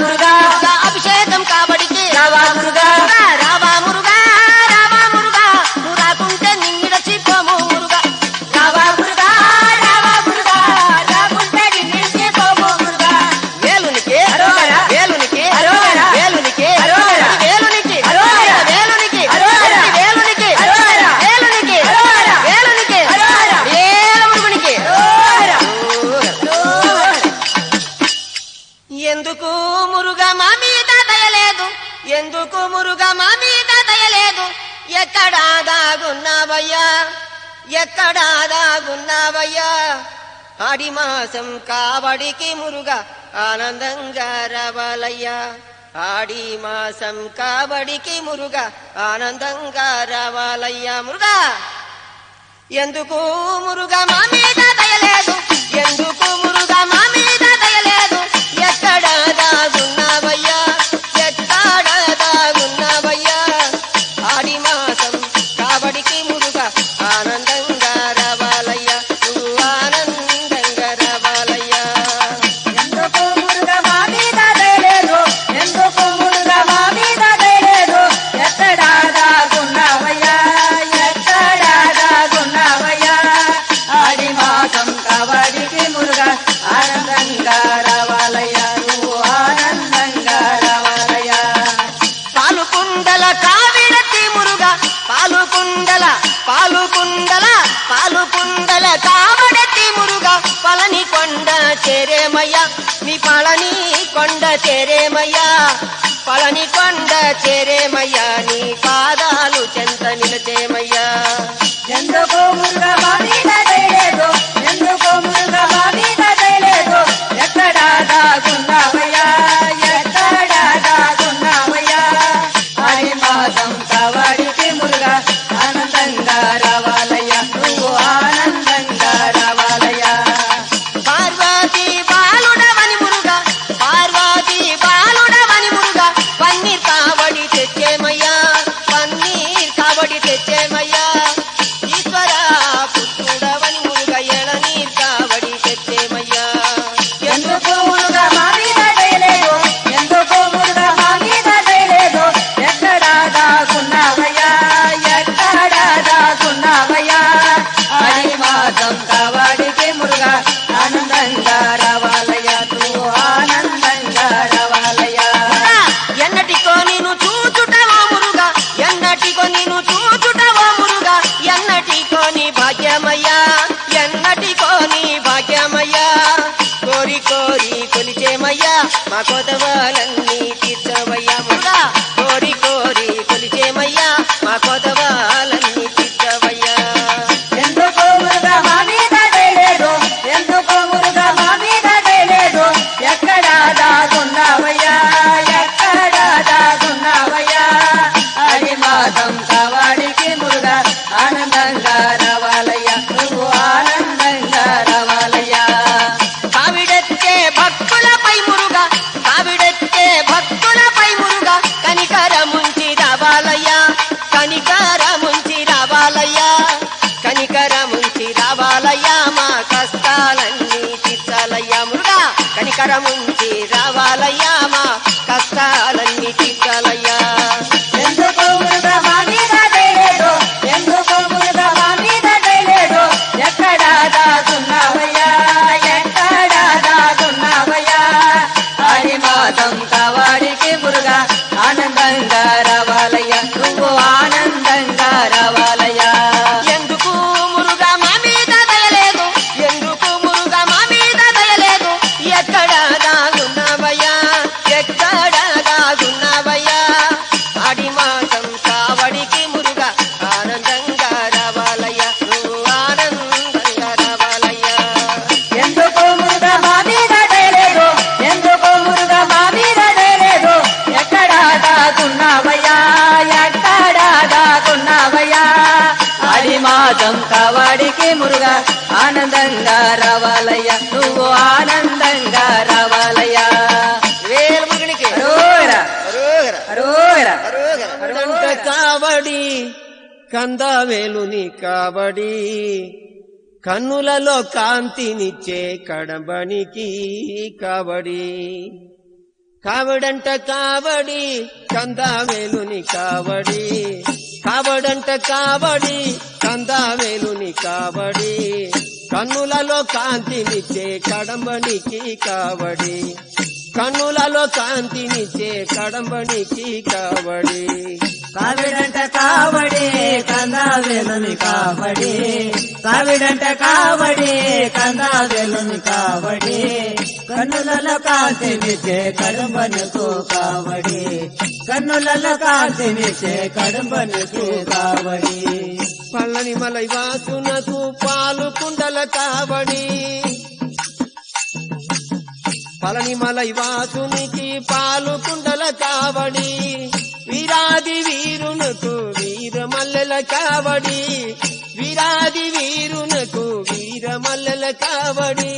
మురుగా అభిషేకం కాబడికి రావా మురుగా రావా మురుగా రావా మురుగా నువ్వు రాకుంటే నిన్నిడచిపోము మురుగా రావా మురుగా రాకుంటే నిన్నిడిచిపోము మురుగా వేలునికి అరోగరా వేలునికి అరోగరా వేలునికి అరోగరా వేలునికి అరోగరా వేలునికి అరోగరా వేలునికి అరోగరా వేలునికి అరోగరా వేలునికి అరోగరా వేల మురుగునికి అరోగరా ఎందుకు మురుగా మా మీద దయలేదు ఎందుకు మురుగా మా మీద దయలేదు ఎక్కడా దాగున్నావయ్యా ఎక్కడా దాగున్నావయ్యా ఆడి మాసం కాబడికి మురుగా ఆనందంగా రావాలయ్యా ఆడి మాసం కాబడికి మురుగా ఆనందంగా రావాలయ్యా మురుగా ఎందుకు మురుగా మా మీద దయలేదు ఎందుకు మురుగా మా మీద దయలేదు ఎక్కడ దాగున్నావయ్యా ఎక్కడ దాగున్నావయ్యా ఆడి మాసం కాబడికి మురుగా ఆనందంగా రావాలయ్యా నువ్వు ఆనందంగా రావాలయ్యా ఎందుకు మురుగా మా మీద దయలేదు ఎందుకు మురుగా మా మీద దయలేదు ఎక్కడా దాగున్నావయ్యా ఎక్కడా దాగున్నావయ్యా ఆడి మాసం కబడికి మురుగా ఆనందంగా రావాలయ్యా నువ్వు ఆనందంగా రావాలయ్యా పాలుకుండల కావిడతి మురుగా పాలుకుండల పాలుకుండల పాలుకుండల కావడతి మురుగా పళని కొండ చేరేమయ్యా మీ పళని కొండ చేరేమయ్యా పళని కొండ చేరేమయ్యా నీ పాదాలు చెంత నిలచేమయ్యా ఎందుకు మురుగా మా మీద దయలేదు ఎందుకు మురుగా మా మీద దయలేదు ఎక్కడా దాగున్నావయ్యా ఎక్కడా దాగున్నావయ్యా ఆడి మాసం కబడికి మురుగా ఆనందంగా రావాలయ్యా నువ్వు ఆనందంగా రావాలయ్యా పార్వతి బాలుడవని మురుగా పార్వతి బాలుడవని మురుగా పన్నీర్ కావడి తెచ్చేమయ్యా పన్నీర్ కావడి తెచ్చేమయ్యా ఈశ్వర పుత్రుడవని మురుగా ఎళనీర్ కావడి తెచ్చేమయ్యా ఎందుకు మురుగా మా మీద దయలేదు ఎందుకు మురుగా మా మీద దయలేదు ఎక్కడా దాగున్నావయ్యా ఎక్కడా దాగున్నావయ్యా ఆడి మాసం కబడికి మురుగా ఆనందంగా రావాలయ్యా నువ్వు ఆనందంగా రావాలయ్యా ఎన్నటికో నేను చూచుటవో మురుగా ఎన్నటికో నేను చూచుటవో మురుగా ఎన్నటికో నీ భాగ్యమయ్యా ఎన్నటికో నీ భాగ్యమయ్యా కోరి కోరి కొలిచేమయ్యా మా కొదవాలన్నీ తీర్చవయ్యా మురుగా కోరి కోరి కొలిచేమయ్యా మా కొదవాలన్నీ తీర్చవయ్యా ఎందుకు మురుగా మా మీద దయలేదు ఎందుకు మురుగా మా మీద దయలేదు ఎక్కడా దాగున్నావయ్యా ఎక్కడా దాగున్నావయ్యా ఆడి మాసం కబడికి మురుగా ఆనందంగా రావాలయ్యా నువ్వు ఆనందంగా రావాలయ్యా కావిడెత్తే భక్తులపై మురుగా కావిడెత్తే భక్తులపై మురుగా కనికరముంచి రావాలయ్యా కనికరముంచి రావాలయ్యా కనికరముంచి రావాలయ్యా మా కష్టాలన్నీ తీర్చాలయ్యా మురుగా కనికరముంచి రావాలయ్యా మా కష్టాలన్నీ తీర్చాలయ్యా ఎందుకు మురుగా మా మీద దయలేదు ఎందుకు మురుగా మా మీద దయలేదు ఎక్కడా దాగున్నావయ్యా ఎక్కడా దాగున్నావయ్యా ఆడి మాసం కబడికి మురుగా ఆనందంగా రావాలయ్యా నువ్వు ఆనందంగా రావాలయ్యా ఎందుకు మురుగా మా మీద దయలేదు ఎందుకు మురుగా మా మీద దయలేదు ఎక్కడ దాగున్నావయ్యా ఎక్కడ దాగున్నావయ్యా ఆడి మాసం కావడికి మురుగా ఆనందంగా రావాలయ్యా నువ్వు ఆనందంగా రావాలయ్యా ఎందుకు మురుగా మా మీద దయలేదు ఎందుకు మురుగా మా మీద దయలేదు ఎక్కడా దాగున్నావయ్యా ఎక్కడా దాగున్నావయ్యా ఆడి మాసం కబడికి మురుగా ఆనందంగా రావాలయ్యా నువ్వు ఆనందంగా రావాలయ్యా వేలు మురుగునికి అరోగరా అరోగర అరోగరా అరోగర కావడి కందవేలుని కావడి కన్నులలో కాంతినిచ్చే కడబనికి కావడి కావడంట కావడి కందావేలుని కావడి కావడంట కావడి కందావేలుని కావడి కన్నులలో కాంతినిచ్చే కడంబనికి కావడి కన్నులలో కాంతినిచ్చే కడంబనికి కావడి కావిడంట కావడి కందావేలుని కావడి కావిడంట కావడి కందావేలుని కావడి కన్నులలో కాంతినిచ్చే కడుంబనుకు కావడి కన్నులలో కాంతినిచ్చే కడుంబనుకు కావడి పళ్ళని మలై వాసునకు పాలు కుండల కావడి పళని మలై వాసునికి పాలు కుండల కావడి వీరాది వీరునకు వీరమల్లెల కావడి వీరాది వీరునకు వీరమల్లెల కావడి